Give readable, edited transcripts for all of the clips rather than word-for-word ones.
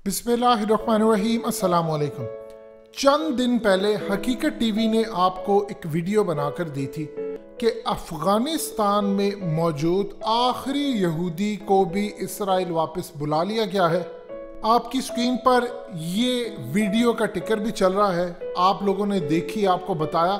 बिस्मिल्लाहिर्रहमानिर्रहीम, अस्सलाम वालेकुम। चंद दिन पहले हकीकत टीवी ने आपको एक वीडियो बनाकर दी थी कि अफ़गानिस्तान में मौजूद आखिरी यहूदी को भी इसराइल वापस बुला लिया गया है। आपकी स्क्रीन पर ये वीडियो का टिकर भी चल रहा है। आप लोगों ने देखी, आपको बताया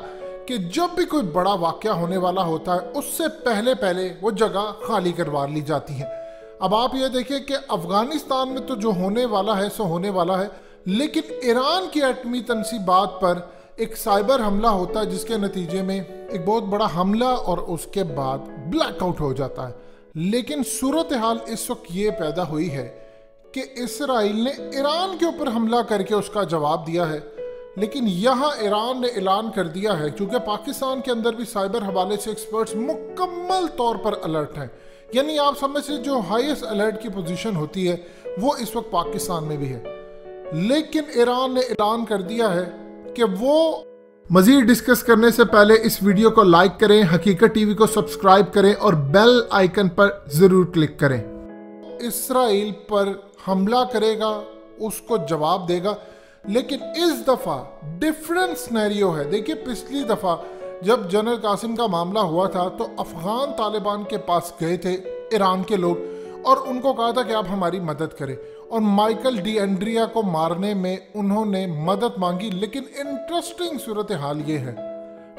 कि जब भी कोई बड़ा वाक़या होने वाला होता है उससे पहले पहले वो जगह खाली करवा ली जाती है। अब आप ये देखिए कि अफगानिस्तान में तो जो होने वाला है सो होने वाला है, लेकिन ईरान की एटमी तनसीबात पर एक साइबर हमला होता है जिसके नतीजे में एक बहुत बड़ा हमला और उसके बाद ब्लैकआउट हो जाता है। लेकिन सूरत हाल इस वक्त ये पैदा हुई है कि इसराइल ने ईरान के ऊपर हमला करके उसका जवाब दिया है, लेकिन यहाँ ईरान ने ऐलान कर दिया है, क्योंकि पाकिस्तान के अंदर भी साइबर हवाले से एक्सपर्ट्स मुकम्मल तौर पर अलर्ट हैं। यानी आप समझ से जो हाईएस्ट अलर्ट की पोजीशन होती है वो इस वक्त पाकिस्तान में भी है। लेकिन ईरान ने ऐलान कर दिया है कि वो मजीद डिस्कस करने से पहले इस वीडियो को लाइक करें, हकीकत टीवी को सब्सक्राइब करें और बेल आइकन पर जरूर क्लिक करें। इसराइल पर हमला करेगा, उसको जवाब देगा, लेकिन इस दफा डिफरेंट सिनेरियो है। देखिए, पिछली दफा जब जनरल कासिम का मामला हुआ था तो अफगान तालिबान के पास गए थे ईरान के लोग और उनको कहा था कि आप हमारी मदद करें, और माइकल डी एंड्रिया को मारने में उन्होंने मदद मांगी। लेकिन इंटरेस्टिंग सूरत हाल ये है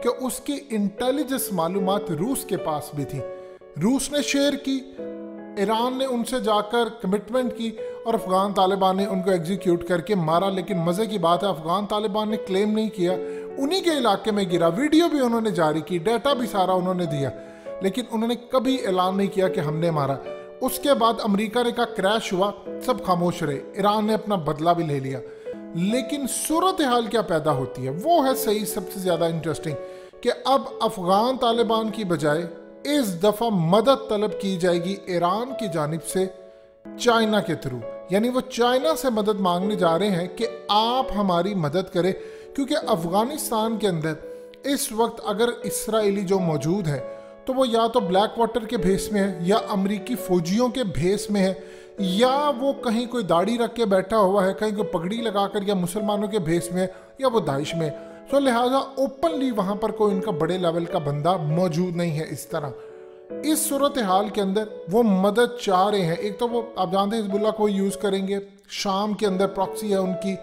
कि उसकी इंटेलिजेंस मालूमात रूस के पास भी थी। रूस ने शेयर की, ईरान ने उनसे जाकर कमिटमेंट की और अफगान तालिबान ने उनको एग्जीक्यूट करके मारा। लेकिन मज़े की बात है, अफगान तालिबान ने क्लेम नहीं किया, उन्हीं के इलाके में गिरा। वीडियो भी उन्होंने जारी की, डाटा भी सारा उन्होंने दिया, लेकिन उन्होंने कभी ऐलान नहीं किया कि हमने मारा। उसके बाद अमेरिका ने कहा क्रैश हुआ, सब खामोश रहे, ईरान ने अपना बदला भी ले लिया। लेकिन सूरत हाल क्या पैदा होती है वो है सही सबसे ज़्यादा इंटरेस्टिंग, कि अब अफगान तालिबान की बजाय इस दफ़ा मदद तलब की जाएगी ईरान की जानिब से चाइना के थ्रू। यानी वो चाइना से मदद मांगने जा रहे हैं कि आप हमारी मदद करें, क्योंकि अफगानिस्तान के अंदर इस वक्त अगर इसराइली जो मौजूद है तो वो या तो ब्लैक वाटर के भेस में है, या अमरीकी फौजियों के भेस में है, या वो कहीं कोई दाढ़ी रख के बैठा हुआ है, कहीं कोई पगड़ी लगाकर, या मुसलमानों के भेस में है, या वो दाइश में है। तो लिहाजा ओपनली वहाँ पर कोई इनका बड़े लेवल का बंदा मौजूद नहीं है। इस तरह इस सूरत हाल के अंदर वो मदद चाह रहे हैं। एक तो वो आप जानते हैं हिजबुल्लाह को यूज़ करेंगे, शाम के अंदर प्रॉक्सी है उनकी,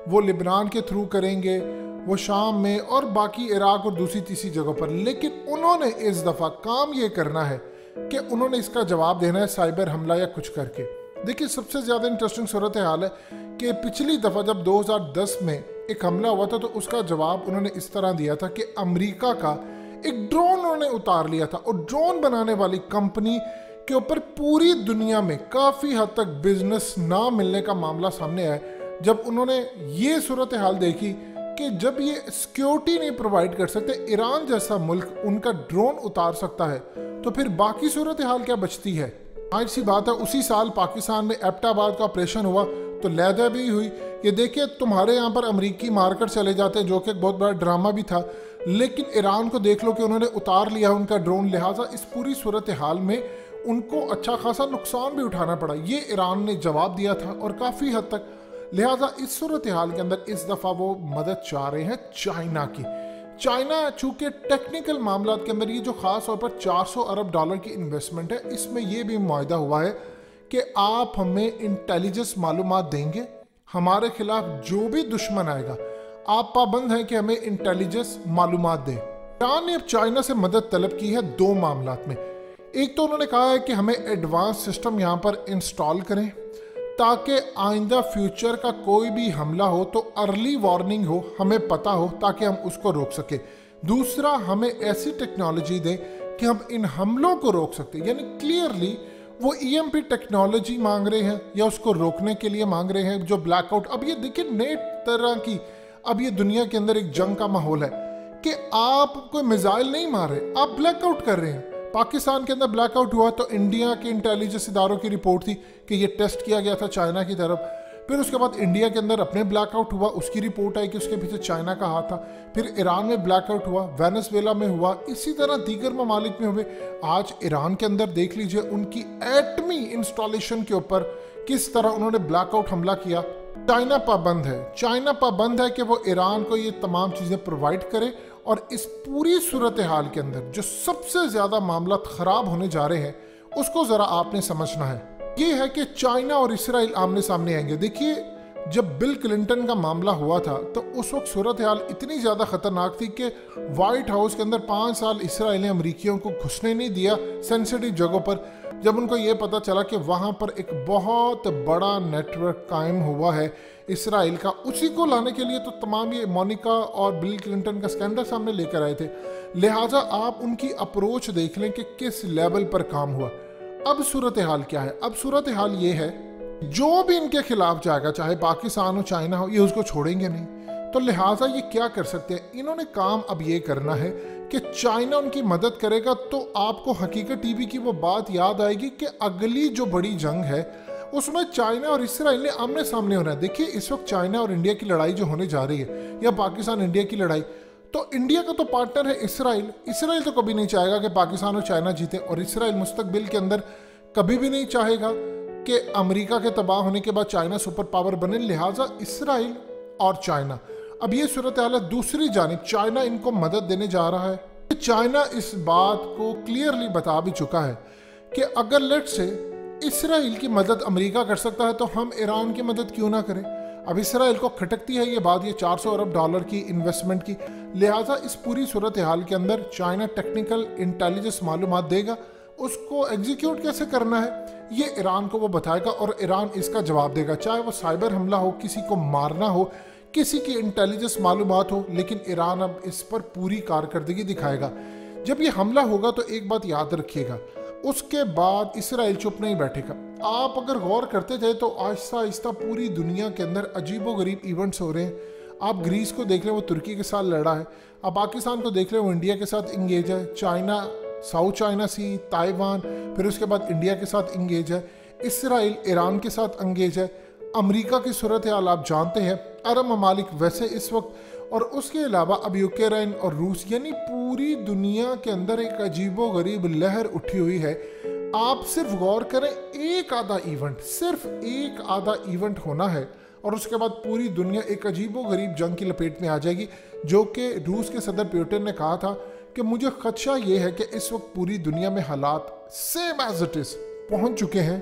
वो लिबनान के थ्रू करेंगे, वो शाम में, और बाकी इराक और दूसरी तीसरी जगह पर। लेकिन उन्होंने इस दफ़ा काम ये करना है कि उन्होंने इसका जवाब देना है साइबर हमला या कुछ करके। देखिए, सबसे ज़्यादा इंटरेस्टिंग सूरत हाल है कि पिछली दफ़ा जब 2010 में एक हमला हुआ था तो उसका जवाब उन्होंने इस तरह दिया था कि अमेरिका का एक ड्रोन उन्होंने उतार लिया था, और ड्रोन बनाने वाली कंपनी के ऊपर पूरी दुनिया में काफ़ी हद तक बिजनेस ना मिलने का मामला सामने आया। जब उन्होंने ये सूरत हाल देखी कि जब ये सिक्योरिटी नहीं प्रोवाइड कर सकते, ईरान जैसा मुल्क उनका ड्रोन उतार सकता है, तो फिर बाकी सूरत हाल क्या बचती है। आज सी बात है, उसी साल पाकिस्तान में एबटाबाद का ऑपरेशन हुआ तो लहदा भी हुई। ये देखिए, तुम्हारे यहाँ पर अमरीकी मारकर चले जाते हैं, जो कि एक बहुत बड़ा ड्रामा भी था, लेकिन ईरान को देख लो कि उन्होंने उतार लिया उनका ड्रोन। लिहाजा इस पूरी सूरत हाल में उनको अच्छा खासा नुकसान भी उठाना पड़ा। ये ईरान ने जवाब दिया था और काफ़ी हद तक। लिहाजा इस सूरत हाल के अंदर इस दफ़ा वो मदद चाह रहे हैं चाइना की। चाइना चूँकि टेक्निकल मामला के अंदर ये जो ख़ास तौर पर $400 अरब की इन्वेस्टमेंट है, इसमें ये भी मुआहदा हुआ है कि आप हमें इंटेलिजेंस मालूमात देंगे, हमारे खिलाफ जो भी दुश्मन आएगा आप पाबंद हैं कि हमें इंटेलिजेंस मालूमात दें। ईरान ने अब चाइना से मदद तलब की है दो मामलात में। एक तो उन्होंने कहा है कि हमें एडवांस सिस्टम यहाँ पर इंस्टॉल करें ताकि आइंदा फ्यूचर का कोई भी हमला हो तो अर्ली वार्निंग हो, हमें पता हो, ताकि हम उसको रोक सके। दूसरा, हमें ऐसी टेक्नोलॉजी दें कि हम इन हमलों को रोक सकते। यानी क्लियरली वो EMP टेक्नोलॉजी मांग रहे हैं या उसको रोकने के लिए मांग रहे हैं, जो ब्लैकआउट। अब ये देखिए, नए तरह की अब ये दुनिया के अंदर एक जंग का माहौल है कि आप कोई मिसाइल नहीं मार रहे, आप ब्लैकआउट कर रहे हैं। पाकिस्तान के अंदर ब्लैकआउट हुआ तो इंडिया के इंटेलिजेंस इदारों की रिपोर्ट थी कि ये टेस्ट किया गया था चाइना की तरफ। फिर उसके बाद इंडिया के अंदर अपने ब्लैकआउट हुआ, उसकी रिपोर्ट आई कि उसके पीछे चाइना का हाथ था। फिर ईरान में ब्लैकआउट हुआ, वेनेजुएला में हुआ, इसी तरह दीगर ममालिक में हुए। आज ईरान के अंदर देख लीजिए, उनकी एटमी इंस्टॉलेशन के ऊपर किस तरह उन्होंने ब्लैकआउट हमला किया। चाइना पाबंद है, चाइना पाबंद है कि वो ईरान को ये तमाम चीज़ें प्रोवाइड करे। और इस पूरी सूरत हाल के अंदर जो सबसे ज़्यादा मामला ख़राब होने जा रहे हैं उसको ज़रा आपने समझना है, ये है कि चाइना और इसराइल आमने सामने आएंगे। देखिए, जब बिल क्लिंटन का मामला हुआ था तो उस वक्त सूरत हाल इतनी ज़्यादा ख़तरनाक थी कि वाइट हाउस के अंदर 5 साल इसराइल ने अमरीकियों को घुसने नहीं दिया सेंसिटिव जगहों पर। जब उनको ये पता चला कि वहाँ पर एक बहुत बड़ा नेटवर्क कायम हुआ है इसराइल का, उसी को लाने के लिए तो तमाम ये मोनिका और बिल क्लिंटन का स्कैंडल सामने लेकर आए थे। लिहाजा आप उनकी अप्रोच देख लें कि किस लेवल पर काम हुआ। अब सूरत हाल क्या है? अब सूरत हाल ये है, जो भी इनके खिलाफ जाएगा, चाहे पाकिस्तान हो चाइना हो, ये उसको छोड़ेंगे नहीं। तो लिहाजा ये क्या कर सकते हैं, इन्होंने काम अब ये करना है कि चाइना उनकी मदद करेगा तो आपको हकीकत टीवी की वो बात याद आएगी कि अगली जो बड़ी जंग है उसमें चाइना और इसराइल ने आमने सामने होना है। देखिए, इस वक्त चाइना और इंडिया की लड़ाई जो होने जा रही है या पाकिस्तान इंडिया की लड़ाई, तो इंडिया का तो पार्टनर है इसराइल। इसराइल तो कभी नहीं चाहेगा कि पाकिस्तान और चाइना जीते, और इसराइल मुस्तकबिल के अंदर कभी भी नहीं चाहेगा कि अमेरिका के तबाह होने के बाद चाइना सुपर पावर बने। लिहाजा इसराइल और चाइना, अब ये सूरत हाल है। दूसरी जानिब चाइना इनको मदद देने जा रहा है। चाइना इस बात को क्लियरली बता भी चुका है कि अगर लेट से इसराइल की मदद अमेरिका कर सकता है तो हम ईरान की मदद क्यों ना करें। अब इसराइल को खटकती है ये बात, ये 400 अरब डॉलर की इन्वेस्टमेंट की। लिहाजा इस पूरी सूरत हाल के अंदर चाइना टेक्निकल इंटेलिजेंस मालूमात देगा, उसको एग्जीक्यूट कैसे करना है ये ईरान को वो बताएगा और ईरान इसका जवाब देगा। चाहे वो साइबर हमला हो, किसी को मारना हो, किसी की इंटेलिजेंस मालूमात हो, लेकिन ईरान अब इस पर पूरी कारकर्दगी दिखाएगा। जब ये हमला होगा तो एक बात याद रखिएगा, उसके बाद इसराइल चुप नहीं बैठेगा। आप अगर गौर करते जाए तो आहिस्ता आहिस्ता पूरी दुनिया के अंदर अजीबोगरीब इवेंट्स हो रहे हैं। आप ग्रीस को देख लें, वो तुर्की के साथ लड़ा है। आप पाकिस्तान को देख लें, वो इंडिया के साथ इंगेज है। चाइना, साउथ चाइना सी, ताइवान, फिर उसके बाद इंडिया के साथ इंगेज है। इसराइल ईरान के साथ इंगेज है। अमेरिका की सूरत हाल आप जानते हैं, अरब ममालिक वैसे इस वक्त, और उसके अलावा अब यूक्रेन और रूस, यानी पूरी दुनिया के अंदर एक अजीबो गरीब लहर उठी हुई है। आप सिर्फ गौर करें, एक आधा इवेंट, सिर्फ एक आधा इवेंट होना है और उसके बाद पूरी दुनिया एक अजीबो गरीब जंग की लपेट में आ जाएगी। जो कि रूस के सदर पुतिन ने कहा था कि मुझे खदशा ये है कि इस वक्त पूरी दुनिया में हालात सेम एज इट इज पहुंच चुके हैं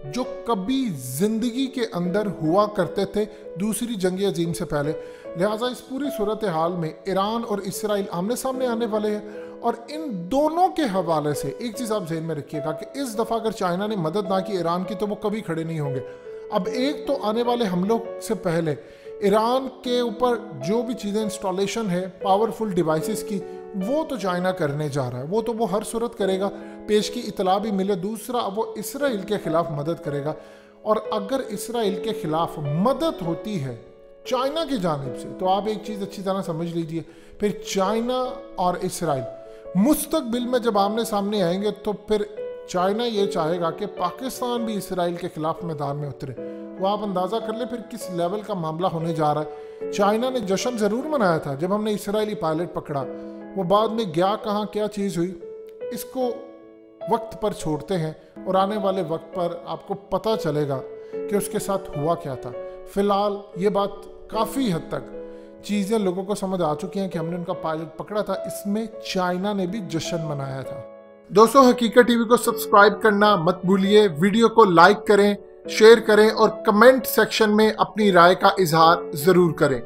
जो कभी जिंदगी के अंदर हुआ करते थे दूसरी जंग अजीम से पहले। लिहाजा इस पूरी सूरत हाल में ईरान और इसराइल आमने सामने आने वाले हैं। और इन दोनों के हवाले से एक चीज़ आप ज़हन में रखिएगा कि इस दफ़ा अगर चाइना ने मदद ना की ईरान की तो वो कभी खड़े नहीं होंगे। अब एक तो आने वाले हमलों से पहले ईरान के ऊपर जो भी चीज़ें इंस्टॉलेशन है पावरफुल डिवाइसेस की, वो तो चाइना करने जा रहा है, वो तो वो हर सूरत करेगा, पेश की इतला भी मिले। दूसरा, वो इसराइल के खिलाफ मदद करेगा। और अगर इसराइल के खिलाफ मदद होती है चाइना की जानिब से, तो आप एक चीज़ अच्छी तरह समझ लीजिए, फिर चाइना और इसराइल मुस्तकबिल में जब आमने सामने आएंगे तो फिर चाइना ये चाहेगा कि पाकिस्तान भी इसराइल के खिलाफ मैदान में उतरे। वो आप अंदाज़ा कर ले फिर किस लेवल का मामला होने जा रहा है। चाइना ने जश्न ज़रूर मनाया था जब हमने इसराइली पायलट पकड़ा, वो बाद में गया कहाँ, क्या चीज़ हुई, इसको वक्त पर छोड़ते हैं और आने वाले वक्त पर आपको पता चलेगा कि उसके साथ हुआ क्या था। फ़िलहाल ये बात काफ़ी हद तक चीज़ें लोगों को समझ आ चुकी हैं कि हमने उनका पायलट पकड़ा था, इसमें चाइना ने भी जश्न मनाया था। दोस्तों, हकीकत टीवी को सब्सक्राइब करना मत भूलिए, वीडियो को लाइक करें, शेयर करें और कमेंट सेक्शन में अपनी राय का इजहार ज़रूर करें।